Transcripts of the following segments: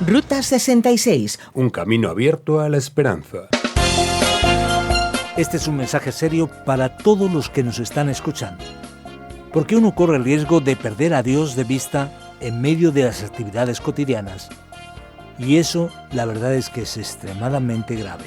Ruta 66. Un camino abierto a la esperanza. Este es un mensaje serio para todos los que nos están escuchando, porque uno corre el riesgo de perder a Dios de vista en medio de las actividades cotidianas, y eso, la verdad es que es extremadamente grave.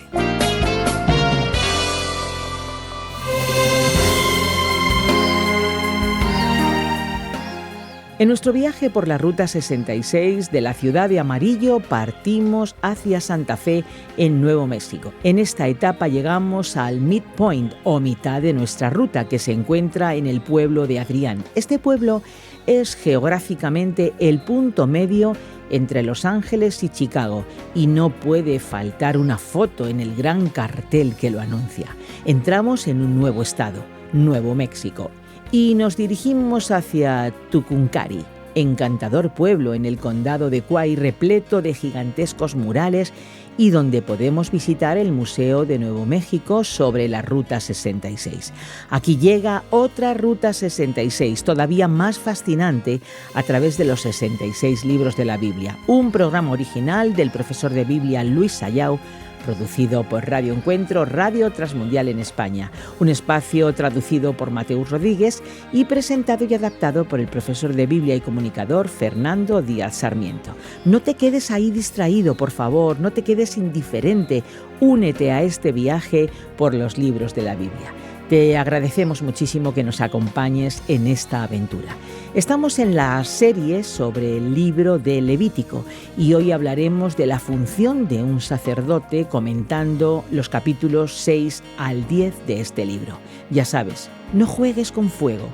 En nuestro viaje por la Ruta 66 de la ciudad de Amarillo partimos hacia Santa Fe en Nuevo México. En esta etapa llegamos al midpoint o mitad de nuestra ruta, que se encuentra en el pueblo de Adrián. Este pueblo es geográficamente el punto medio entre Los Ángeles y Chicago y no puede faltar una foto en el gran cartel que lo anuncia. Entramos en un nuevo estado, Nuevo México, y nos dirigimos hacia Tucumcari, encantador pueblo en el condado de Kauai, repleto de gigantescos murales y donde podemos visitar el Museo de Nuevo México sobre la Ruta 66. Aquí llega otra Ruta 66, todavía más fascinante, a través de los 66 libros de la Biblia, un programa original del profesor de Biblia Luis Sayao, producido por Radio Encuentro, Radio Transmundial en España, un espacio traducido por Mateus Rodríguez y presentado y adaptado por el profesor de Biblia y comunicador Fernando Díaz Sarmiento. No te quedes ahí distraído, por favor, no te quedes indiferente, únete a este viaje por los libros de la Biblia. Te agradecemos muchísimo que nos acompañes en esta aventura. Estamos en la serie sobre el libro de Levítico y hoy hablaremos de la función de un sacerdote comentando los capítulos 6 al 10 de este libro. Ya sabes, no juegues con fuego.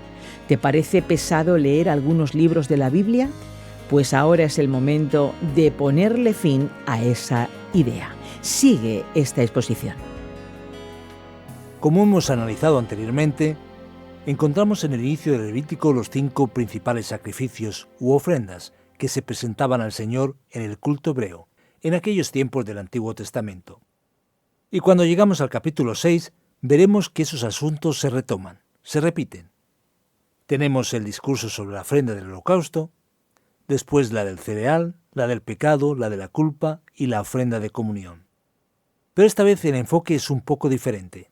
¿Te parece pesado leer algunos libros de la Biblia? Pues ahora es el momento de ponerle fin a esa idea. Sigue esta exposición. Como hemos analizado anteriormente, encontramos en el inicio del Levítico los 5 principales sacrificios u ofrendas que se presentaban al Señor en el culto hebreo, en aquellos tiempos del Antiguo Testamento. Y cuando llegamos al capítulo 6, veremos que esos asuntos se retoman, se repiten. Tenemos el discurso sobre la ofrenda del holocausto, después la del cereal, la del pecado, la de la culpa y la ofrenda de comunión. Pero esta vez el enfoque es un poco diferente,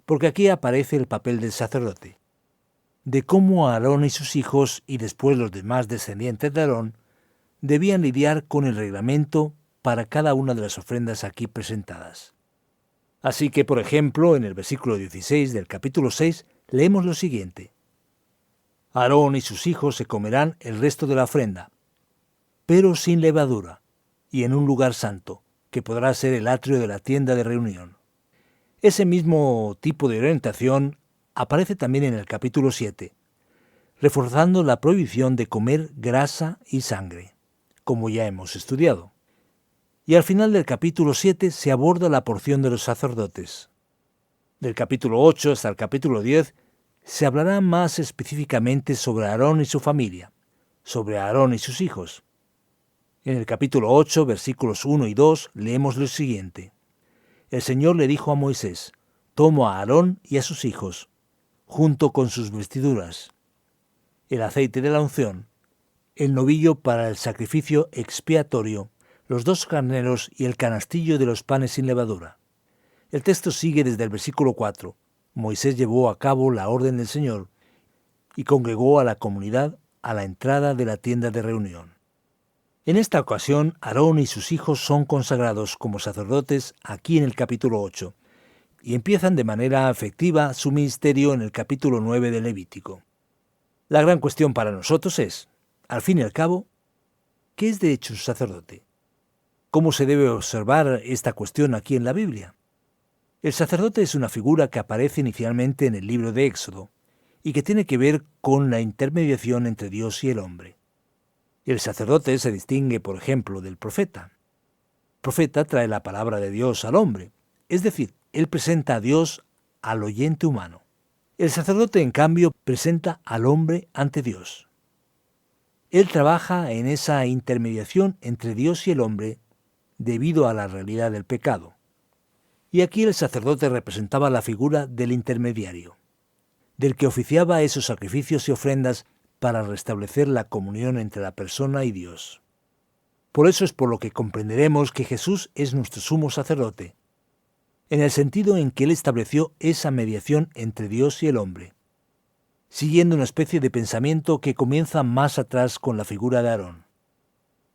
porque aquí aparece el papel del sacerdote, de cómo Aarón y sus hijos, y después los demás descendientes de Aarón, debían lidiar con el reglamento para cada una de las ofrendas aquí presentadas. Así que, por ejemplo, en el versículo 16 del capítulo 6, leemos lo siguiente: Aarón y sus hijos se comerán el resto de la ofrenda, pero sin levadura, y en un lugar santo, que podrá ser el atrio de la tienda de reunión. Ese mismo tipo de orientación aparece también en el capítulo 7, reforzando la prohibición de comer grasa y sangre, como ya hemos estudiado. Y al final del capítulo 7 se aborda la porción de los sacerdotes. Del capítulo 8 hasta el capítulo 10 se hablará más específicamente sobre Aarón y su familia, sobre Aarón y sus hijos. En el capítulo 8, versículos 1 y 2, leemos lo siguiente: El Señor le dijo a Moisés: Toma a Aarón y a sus hijos, junto con sus vestiduras, el aceite de la unción, el novillo para el sacrificio expiatorio, los 2 carneros y el canastillo de los panes sin levadura. El texto sigue desde el versículo 4. Moisés llevó a cabo la orden del Señor y congregó a la comunidad a la entrada de la tienda de reunión. En esta ocasión, Aarón y sus hijos son consagrados como sacerdotes aquí en el capítulo 8 y empiezan de manera efectiva su ministerio en el capítulo 9 de Levítico. La gran cuestión para nosotros es, al fin y al cabo, ¿qué es de hecho un sacerdote? ¿Cómo se debe observar esta cuestión aquí en la Biblia? El sacerdote es una figura que aparece inicialmente en el libro de Éxodo y que tiene que ver con la intermediación entre Dios y el hombre. El sacerdote se distingue, por ejemplo, del profeta. El profeta trae la palabra de Dios al hombre, es decir, él presenta a Dios al oyente humano. El sacerdote, en cambio, presenta al hombre ante Dios. Él trabaja en esa intermediación entre Dios y el hombre debido a la realidad del pecado. Y aquí el sacerdote representaba la figura del intermediario, del que oficiaba esos sacrificios y ofrendas para restablecer la comunión entre la persona y Dios. Por eso es por lo que comprenderemos que Jesús es nuestro sumo sacerdote, en el sentido en que Él estableció esa mediación entre Dios y el hombre, siguiendo una especie de pensamiento que comienza más atrás con la figura de Aarón.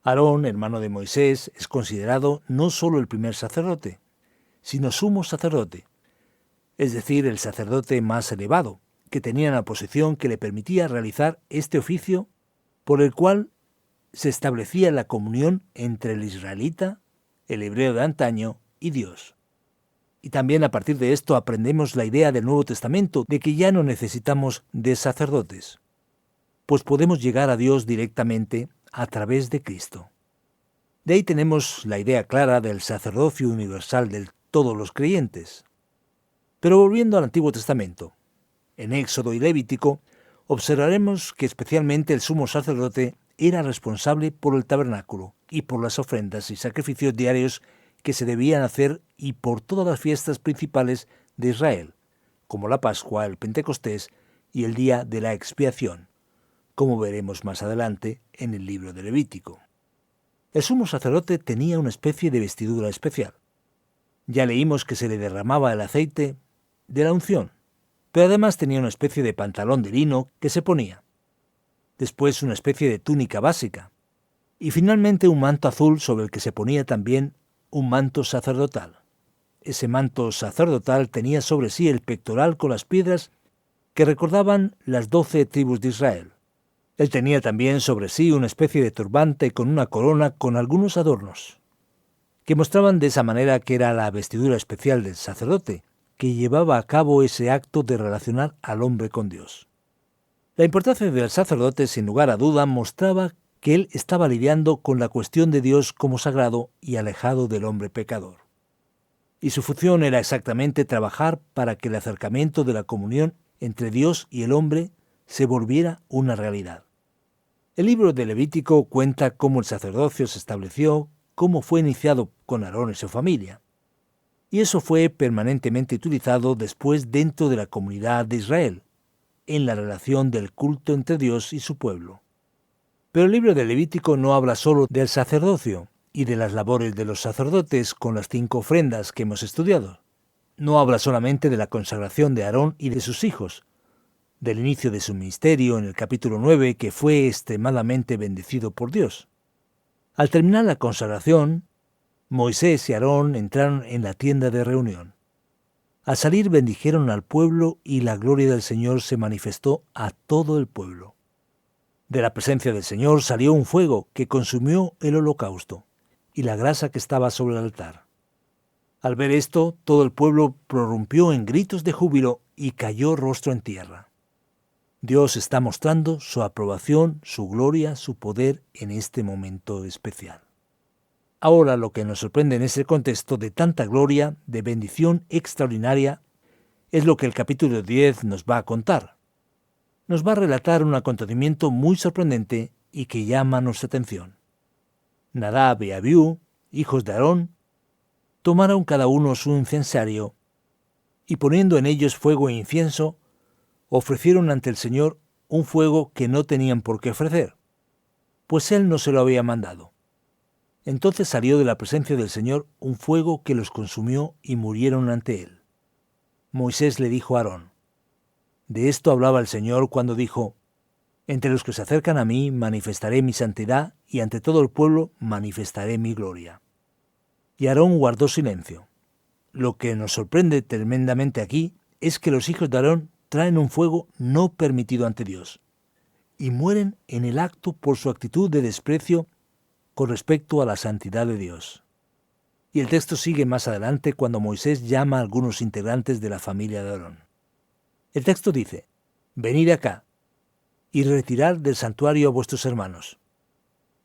Aarón, hermano de Moisés, es considerado no solo el primer sacerdote, sino sumo sacerdote, es decir, el sacerdote más elevado, que tenía una posición que le permitía realizar este oficio por el cual se establecía la comunión entre el israelita, el hebreo de antaño y Dios. Y también a partir de esto aprendemos la idea del Nuevo Testamento de que ya no necesitamos de sacerdotes, pues podemos llegar a Dios directamente a través de Cristo. De ahí tenemos la idea clara del sacerdocio universal de todos los creyentes. Pero volviendo al Antiguo Testamento, en Éxodo y Levítico, observaremos que especialmente el sumo sacerdote era responsable por el tabernáculo y por las ofrendas y sacrificios diarios que se debían hacer y por todas las fiestas principales de Israel, como la Pascua, el Pentecostés y el día de la expiación, como veremos más adelante en el libro de Levítico. El sumo sacerdote tenía una especie de vestidura especial. Ya leímos que se le derramaba el aceite de la unción, pero además tenía una especie de pantalón de lino que se ponía. Después una especie de túnica básica, y finalmente un manto azul sobre el que se ponía también un manto sacerdotal. Ese manto sacerdotal tenía sobre sí el pectoral con las piedras que recordaban las 12 tribus de Israel. Él tenía también sobre sí una especie de turbante con una corona con algunos adornos, que mostraban de esa manera que era la vestidura especial del sacerdote, que llevaba a cabo ese acto de relacionar al hombre con Dios. La importancia del sacerdote, sin lugar a duda, mostraba que él estaba lidiando con la cuestión de Dios como sagrado y alejado del hombre pecador. Y su función era exactamente trabajar para que el acercamiento de la comunión entre Dios y el hombre se volviera una realidad. El libro de Levítico cuenta cómo el sacerdocio se estableció, cómo fue iniciado con Aarón y su familia. Y eso fue permanentemente utilizado después dentro de la comunidad de Israel, en la relación del culto entre Dios y su pueblo. Pero el libro de Levítico no habla solo del sacerdocio y de las labores de los sacerdotes con las 5 ofrendas que hemos estudiado. No habla solamente de la consagración de Aarón y de sus hijos, del inicio de su ministerio en el capítulo 9, que fue extremadamente bendecido por Dios. Al terminar la consagración, Moisés y Aarón entraron en la tienda de reunión. Al salir bendijeron al pueblo y la gloria del Señor se manifestó a todo el pueblo. De la presencia del Señor salió un fuego que consumió el holocausto y la grasa que estaba sobre el altar. Al ver esto, todo el pueblo prorrumpió en gritos de júbilo y cayó rostro en tierra. Dios está mostrando su aprobación, su gloria, su poder en este momento especial. Ahora lo que nos sorprende en ese contexto de tanta gloria, de bendición extraordinaria, es lo que el capítulo 10 nos va a contar. Nos va a relatar un acontecimiento muy sorprendente y que llama nuestra atención. Nadab y Abiú, hijos de Aarón, tomaron cada uno su incensario y poniendo en ellos fuego e incienso, ofrecieron ante el Señor un fuego que no tenían por qué ofrecer, pues Él no se lo había mandado. Entonces salió de la presencia del Señor un fuego que los consumió y murieron ante Él. Moisés le dijo a Aarón: de esto hablaba el Señor cuando dijo: entre los que se acercan a mí manifestaré mi santidad y ante todo el pueblo manifestaré mi gloria. Y Aarón guardó silencio. Lo que nos sorprende tremendamente aquí es que los hijos de Aarón traen un fuego no permitido ante Dios y mueren en el acto por su actitud de desprecio con respecto a la santidad de Dios. Y el texto sigue más adelante cuando Moisés llama a algunos integrantes de la familia de Aarón. El texto dice: venid acá y retirad del santuario a vuestros hermanos,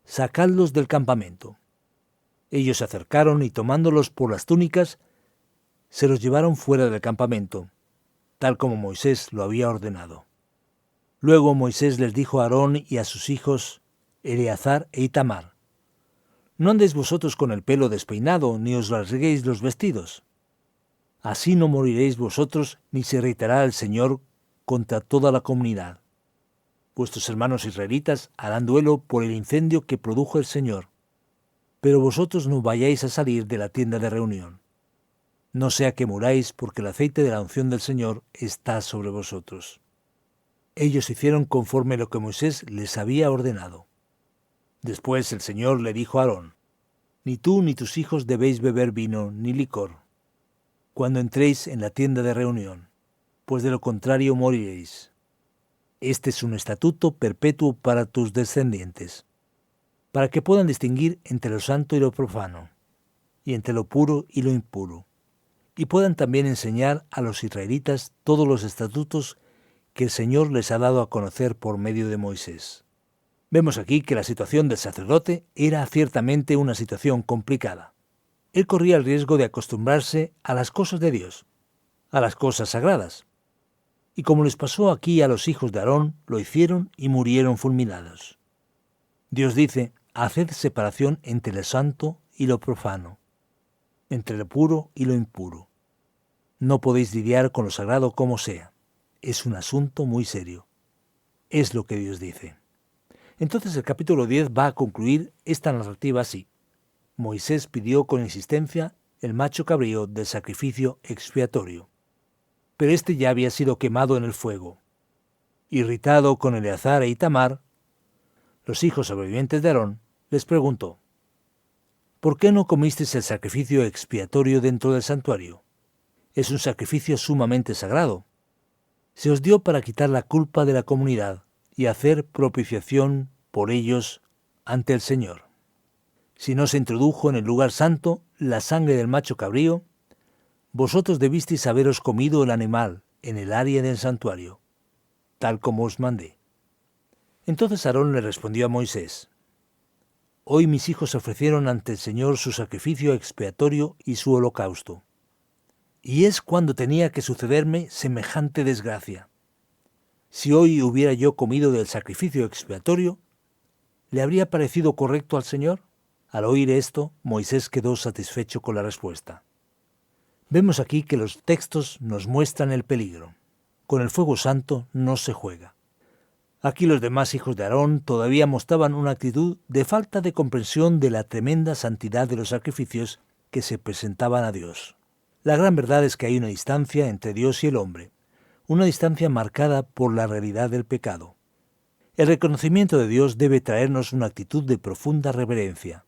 sacadlos del campamento. Ellos se acercaron y tomándolos por las túnicas, se los llevaron fuera del campamento, tal como Moisés lo había ordenado. Luego Moisés les dijo a Aarón y a sus hijos Eleazar e Itamar: no andéis vosotros con el pelo despeinado, ni os rasguéis los vestidos. Así no moriréis vosotros, ni se irritará el Señor contra toda la comunidad. Vuestros hermanos israelitas harán duelo por el incendio que produjo el Señor. pero vosotros no vayáis a salir de la tienda de reunión. No sea que muráis, porque el aceite de la unción del Señor está sobre vosotros. Ellos hicieron conforme lo que Moisés les había ordenado. Después el Señor le dijo a Aarón: Ni tú ni tus hijos debéis beber vino ni licor cuando entréis en la tienda de reunión, pues de lo contrario moriréis. Este es un estatuto perpetuo para tus descendientes, para que puedan distinguir entre lo santo y lo profano, y entre lo puro y lo impuro, y puedan también enseñar a los israelitas todos los estatutos que el Señor les ha dado a conocer por medio de Moisés. Vemos aquí que la situación del sacerdote era ciertamente una situación complicada. Él corría el riesgo de acostumbrarse a las cosas de Dios, a las cosas sagradas. Y como les pasó aquí a los hijos de Aarón, lo hicieron y murieron fulminados. Dios dice: haced separación entre lo santo y lo profano, entre lo puro y lo impuro. No podéis lidiar con lo sagrado como sea. Es un asunto muy serio. Es lo que Dios dice. Entonces el capítulo 10 va a concluir esta narrativa así. Moisés pidió con insistencia el macho cabrío del sacrificio expiatorio, pero este ya había sido quemado en el fuego. Irritado con Eleazar e Itamar, los hijos sobrevivientes de Aarón, les preguntó: ¿por qué no comisteis el sacrificio expiatorio dentro del santuario? Es un sacrificio sumamente sagrado. Se os dio para quitar la culpa de la comunidad y hacer propiciación por ellos ante el Señor. Si no se introdujo en el lugar santo la sangre del macho cabrío, vosotros debisteis haberos comido el animal en el área del santuario, tal como os mandé. Entonces Aarón le respondió a Moisés: Hoy mis hijos ofrecieron ante el Señor su sacrificio expiatorio y su holocausto. Y es cuando tenía que sucederme semejante desgracia. Si hoy hubiera yo comido del sacrificio expiatorio, ¿le habría parecido correcto al Señor? Al oír esto, Moisés quedó satisfecho con la respuesta. Vemos aquí que los textos nos muestran el peligro. Con el fuego santo no se juega. Aquí los demás hijos de Aarón todavía mostraban una actitud de falta de comprensión de la tremenda santidad de los sacrificios que se presentaban a Dios. La gran verdad es que hay una distancia entre Dios y el hombre, una distancia marcada por la realidad del pecado. El reconocimiento de Dios debe traernos una actitud de profunda reverencia,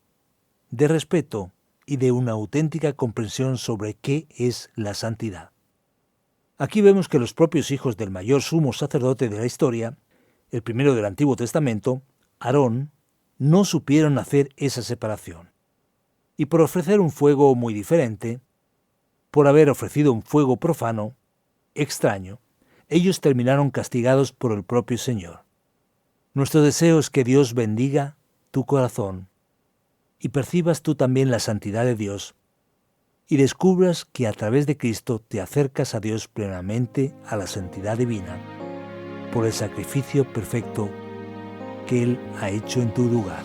de respeto y de una auténtica comprensión sobre qué es la santidad. Aquí vemos que los propios hijos del mayor sumo sacerdote de la historia, el primero del Antiguo Testamento, Aarón, no supieron hacer esa separación. Y por ofrecer un fuego muy diferente, por haber ofrecido un fuego profano, extraño, ellos terminaron castigados por el propio Señor. Nuestro deseo es que Dios bendiga tu corazón y percibas tú también la santidad de Dios y descubras que a través de Cristo te acercas a Dios plenamente, a la santidad divina, por el sacrificio perfecto que Él ha hecho en tu lugar.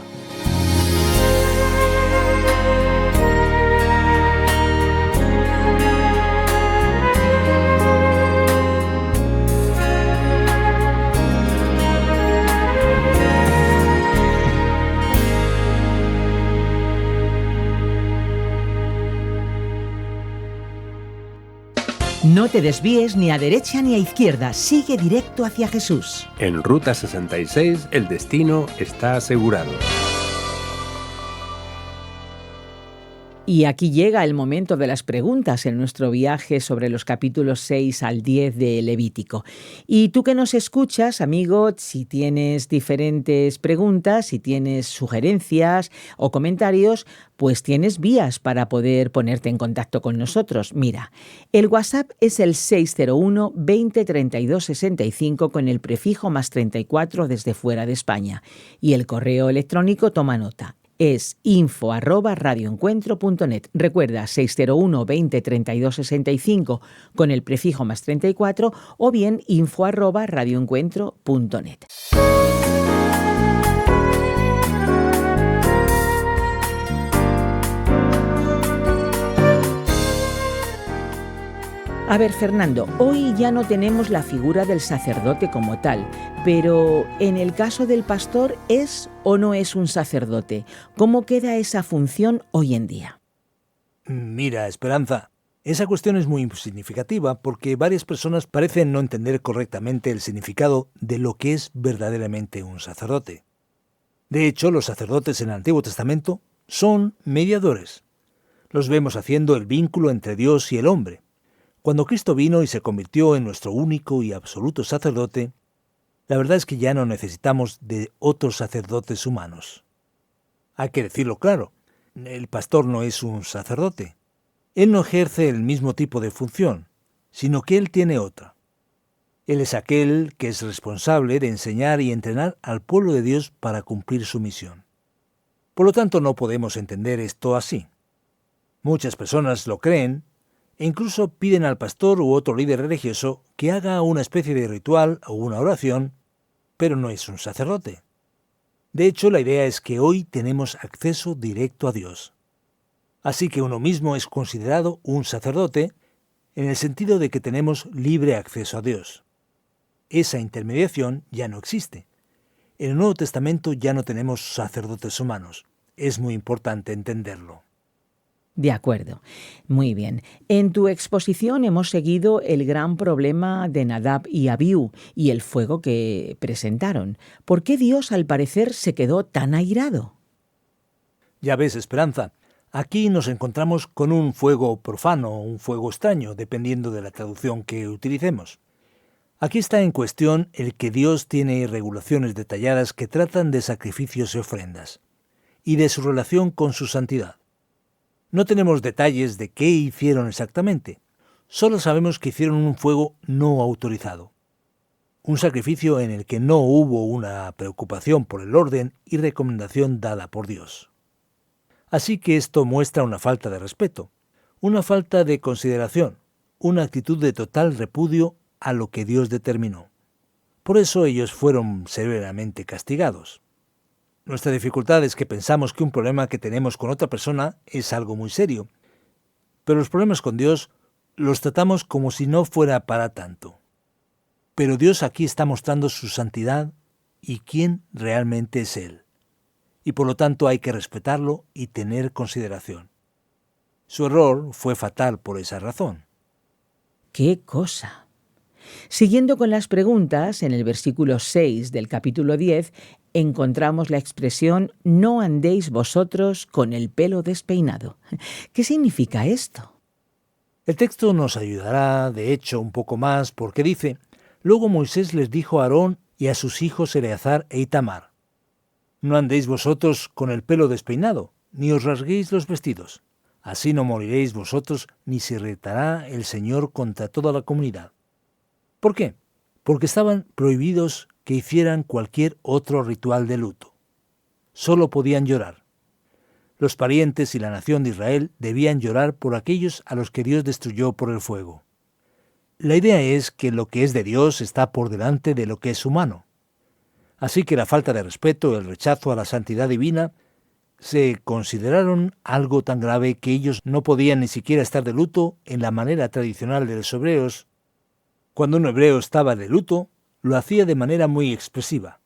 No te desvíes ni a derecha ni a izquierda, sigue directo hacia Jesús. En Ruta 66 el destino está asegurado. Y aquí llega el momento de las preguntas en nuestro viaje sobre los capítulos 6 al 10 de Levítico. Y tú que nos escuchas, amigo, si tienes diferentes preguntas, si tienes sugerencias o comentarios, pues tienes vías para poder ponerte en contacto con nosotros. Mira, el WhatsApp es el 601 20 32 65 con el prefijo +34 desde fuera de España. Y el correo electrónico, toma nota, es info@radioencuentro.net. Recuerda, 601 20 32 65 con el prefijo +34 o bien info@radioencuentro.net. A ver, Fernando, hoy ya no tenemos la figura del sacerdote como tal, Pero en el caso del pastor, ¿es o no es un sacerdote? ¿Cómo queda esa función hoy en día? Mira, Esperanza, esa cuestión es muy significativa porque varias personas parecen no entender correctamente el significado de lo que es verdaderamente un sacerdote. De hecho, los sacerdotes en el Antiguo Testamento son mediadores. Los vemos haciendo el vínculo entre Dios y el hombre. Cuando Cristo vino y se convirtió en nuestro único y absoluto sacerdote, la verdad es que ya no necesitamos de otros sacerdotes humanos. Hay que decirlo claro, el pastor no es un sacerdote. Él no ejerce el mismo tipo de función, sino que él tiene otra. Él es aquel que es responsable de enseñar y entrenar al pueblo de Dios para cumplir su misión. Por lo tanto, no podemos entender esto así. Muchas personas lo creen e incluso piden al pastor u otro líder religioso que haga una especie de ritual o una oración, pero no es un sacerdote. De hecho, la idea es que hoy tenemos acceso directo a Dios. Así que uno mismo es considerado un sacerdote en el sentido de que tenemos libre acceso a Dios. Esa intermediación ya no existe. En el Nuevo Testamento ya no tenemos sacerdotes humanos. Es muy importante entenderlo. De acuerdo. Muy bien. En tu exposición hemos seguido el gran problema de Nadab y Abiú y el fuego que presentaron. ¿Por qué Dios, al parecer, se quedó tan airado? Ya ves, Esperanza, aquí nos encontramos con un fuego profano o un fuego extraño, dependiendo de la traducción que utilicemos. Aquí está en cuestión el que Dios tiene regulaciones detalladas que tratan de sacrificios y ofrendas, y de su relación con su santidad. No tenemos detalles de qué hicieron exactamente, solo sabemos que hicieron un fuego no autorizado, un sacrificio en el que no hubo una preocupación por el orden y recomendación dada por Dios. Así que esto muestra una falta de respeto, una falta de consideración, una actitud de total repudio a lo que Dios determinó. Por eso ellos fueron severamente castigados. Nuestra dificultad es que pensamos que un problema que tenemos con otra persona es algo muy serio, pero los problemas con Dios los tratamos como si no fuera para tanto. Pero Dios aquí está mostrando su santidad y quién realmente es Él, y por lo tanto hay que respetarlo y tener consideración. Su error fue fatal por esa razón. ¡Qué cosa! Siguiendo con las preguntas, en el versículo 6 del capítulo 10 encontramos la expresión «no andéis vosotros con el pelo despeinado». ¿Qué significa esto? El texto nos ayudará, de hecho, un poco más porque dice: «Luego Moisés les dijo a Aarón y a sus hijos Eleazar e Itamar: no andéis vosotros con el pelo despeinado, ni os rasguéis los vestidos. Así no moriréis vosotros, ni se irritará el Señor contra toda la comunidad». ¿Por qué? Porque estaban prohibidos que hicieran cualquier otro ritual de luto. Solo podían llorar. Los parientes y la nación de Israel debían llorar por aquellos a los que Dios destruyó por el fuego. La idea es que lo que es de Dios está por delante de lo que es humano. Así que la falta de respeto y el rechazo a la santidad divina se consideraron algo tan grave que ellos no podían ni siquiera estar de luto en la manera tradicional de los hebreos. Cuando un hebreo estaba de luto, lo hacía de manera muy expresiva.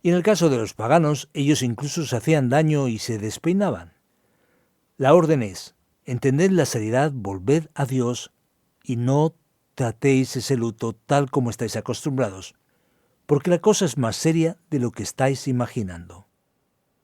Y en el caso de los paganos, ellos incluso se hacían daño y se despeinaban. La orden es: entended la seriedad, volved a Dios y no tratéis ese luto tal como estáis acostumbrados, porque la cosa es más seria de lo que estáis imaginando.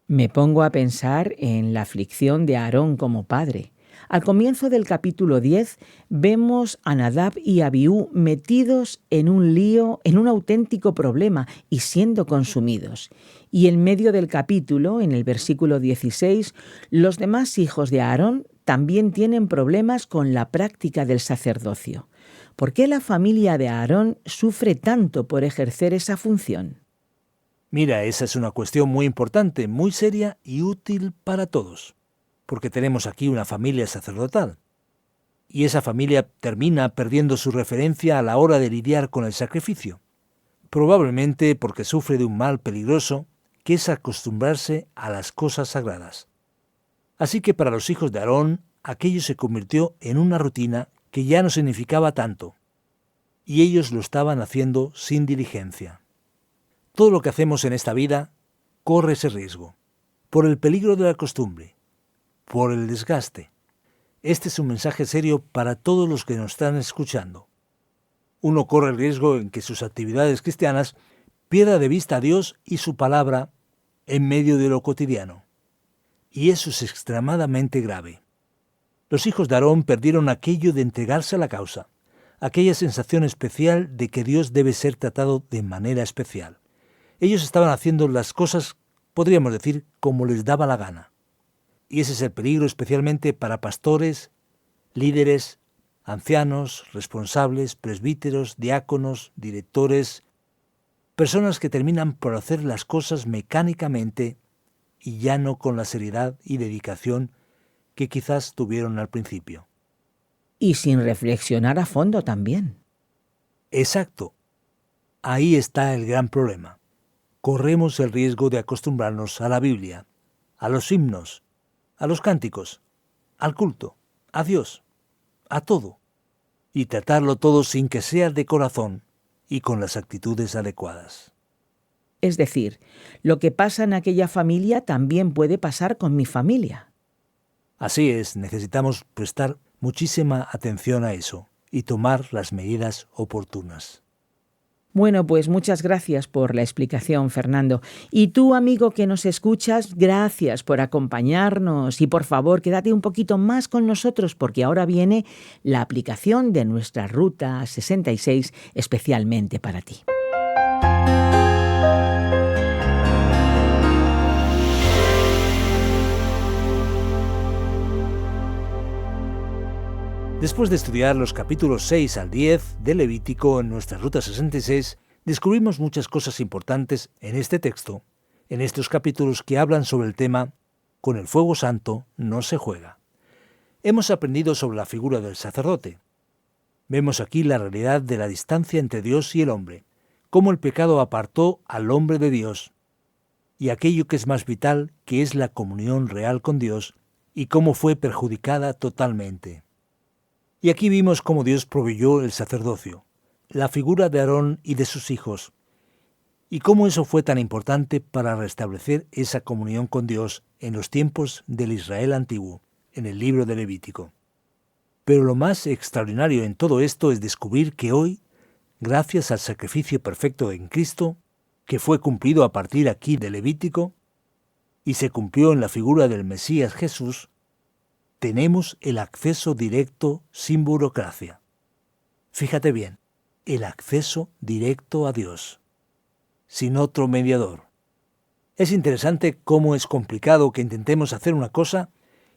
Me pongo a pensar en la aflicción de Aarón como padre. Al comienzo del capítulo 10 vemos a Nadab y Abiú metidos en un lío, en un auténtico problema y siendo consumidos. Y en medio del capítulo, en el versículo 16, los demás hijos de Aarón también tienen problemas con la práctica del sacerdocio. ¿Por qué la familia de Aarón sufre tanto por ejercer esa función? Mira, esa es una cuestión muy importante, muy seria y útil para todos, porque tenemos aquí una familia sacerdotal. Y esa familia termina perdiendo su referencia a la hora de lidiar con el sacrificio, probablemente porque sufre de un mal peligroso que es acostumbrarse a las cosas sagradas. Así que para los hijos de Aarón, aquello se convirtió en una rutina que ya no significaba tanto, y ellos lo estaban haciendo sin diligencia. Todo lo que hacemos en esta vida corre ese riesgo, por el peligro de la costumbre, por el desgaste. Este es un mensaje serio para todos los que nos están escuchando. Uno corre el riesgo en que sus actividades cristianas pierda de vista a Dios y su palabra en medio de lo cotidiano. Y eso es extremadamente grave. Los hijos de Aarón perdieron aquello de entregarse a la causa, aquella sensación especial de que Dios debe ser tratado de manera especial. Ellos estaban haciendo las cosas, podríamos decir, como les daba la gana. Y ese es el peligro especialmente para pastores, líderes, ancianos, responsables, presbíteros, diáconos, directores, personas que terminan por hacer las cosas mecánicamente y ya no con la seriedad y dedicación que quizás tuvieron al principio. Y sin reflexionar a fondo también. Exacto. Ahí está el gran problema. Corremos el riesgo de acostumbrarnos a la Biblia, a los himnos, a los cánticos, al culto, a Dios, a todo, y tratarlo todo sin que sea de corazón y con las actitudes adecuadas. Es decir, lo que pasa en aquella familia también puede pasar con mi familia. Así es, necesitamos prestar muchísima atención a eso y tomar las medidas oportunas. Bueno, pues muchas gracias por la explicación, Fernando. Y tú, amigo que nos escuchas, gracias por acompañarnos y por favor quédate un poquito más con nosotros porque ahora viene la aplicación de nuestra Ruta 66 especialmente para ti. Después de estudiar los capítulos 6 al 10 de Levítico en nuestra Ruta 66, descubrimos muchas cosas importantes en este texto, en estos capítulos que hablan sobre el tema «Con el fuego santo no se juega». Hemos aprendido sobre la figura del sacerdote. Vemos aquí la realidad de la distancia entre Dios y el hombre, cómo el pecado apartó al hombre de Dios, y aquello que es más vital, que es la comunión real con Dios, y cómo fue perjudicada totalmente. Y aquí vimos cómo Dios proveyó el sacerdocio, la figura de Aarón y de sus hijos, y cómo eso fue tan importante para restablecer esa comunión con Dios en los tiempos del Israel antiguo, en el libro de Levítico. Pero lo más extraordinario en todo esto es descubrir que hoy, gracias al sacrificio perfecto en Cristo, que fue cumplido a partir aquí de Levítico, y se cumplió en la figura del Mesías Jesús, tenemos el acceso directo sin burocracia. Fíjate bien, el acceso directo a Dios, sin otro mediador. Es interesante cómo es complicado que intentemos hacer una cosa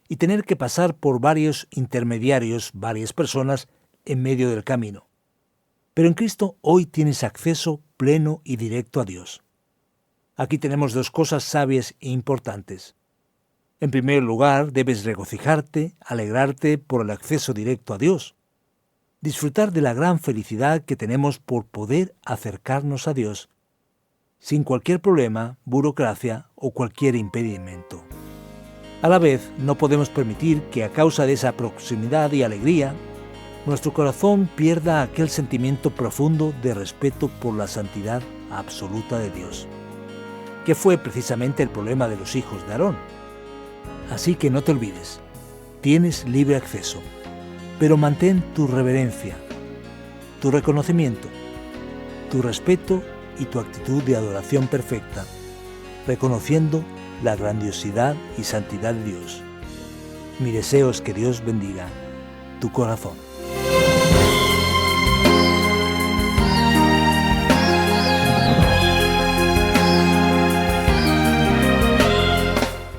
y tener que pasar por varios intermediarios, varias personas, en medio del camino. Pero en Cristo hoy tienes acceso pleno y directo a Dios. Aquí tenemos dos cosas sabias e importantes. En primer lugar, debes regocijarte, alegrarte por el acceso directo a Dios. Disfrutar de la gran felicidad que tenemos por poder acercarnos a Dios, sin cualquier problema, burocracia o cualquier impedimento. A la vez, no podemos permitir que a causa de esa proximidad y alegría, nuestro corazón pierda aquel sentimiento profundo de respeto por la santidad absoluta de Dios, que fue precisamente el problema de los hijos de Aarón. Así que no te olvides, tienes libre acceso, pero mantén tu reverencia, tu reconocimiento, tu respeto y tu actitud de adoración perfecta, reconociendo la grandiosidad y santidad de Dios. Mi deseo es que Dios bendiga tu corazón.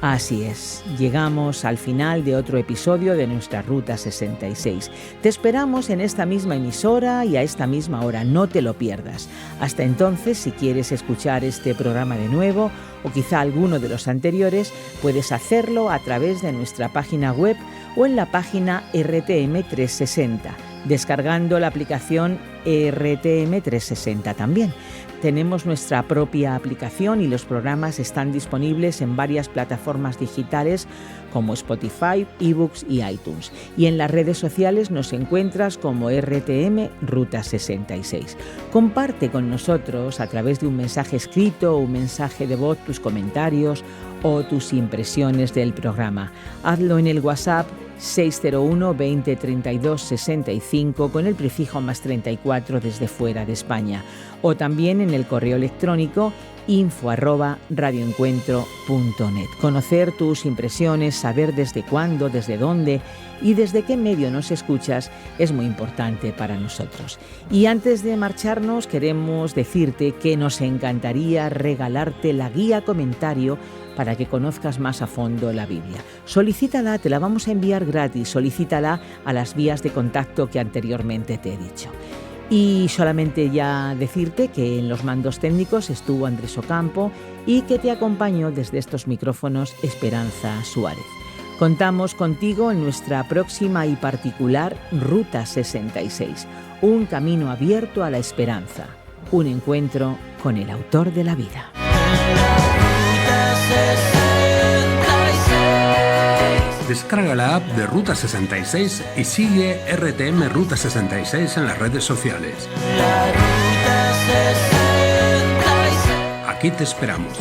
Así es, llegamos al final de otro episodio de nuestra Ruta 66. Te esperamos en esta misma emisora y a esta misma hora, no te lo pierdas. Hasta entonces, si quieres escuchar este programa de nuevo o quizá alguno de los anteriores, puedes hacerlo a través de nuestra página web o en la página RTM360, descargando la aplicación RTM 360 también. Tenemos nuestra propia aplicación y los programas están disponibles en varias plataformas digitales como Spotify, eBooks y iTunes. Y en las redes sociales nos encuentras como RTM Ruta 66. Comparte con nosotros a través de un mensaje escrito o un mensaje de voz tus comentarios o tus impresiones del programa. Hazlo en el WhatsApp 601 20 32 65 con el prefijo +34 desde fuera de España, o también en el correo electrónico info@radioencuentro.net. Conocer tus impresiones, saber desde cuándo, desde dónde y desde qué medio nos escuchas es muy importante para nosotros. Y antes de marcharnos queremos decirte que nos encantaría regalarte la guía comentario para que conozcas más a fondo la Biblia. Solicítala, te la vamos a enviar gratis, solicítala a las vías de contacto que anteriormente te he dicho. Y solamente ya decirte que en los mandos técnicos estuvo Andrés Ocampo y que te acompañó desde estos micrófonos Esperanza Suárez. Contamos contigo en nuestra próxima y particular Ruta 66, un camino abierto a la esperanza, un encuentro con el autor de la vida. Descarga la app de Ruta 66 y sigue RTM Ruta 66 en las redes sociales. Aquí te esperamos.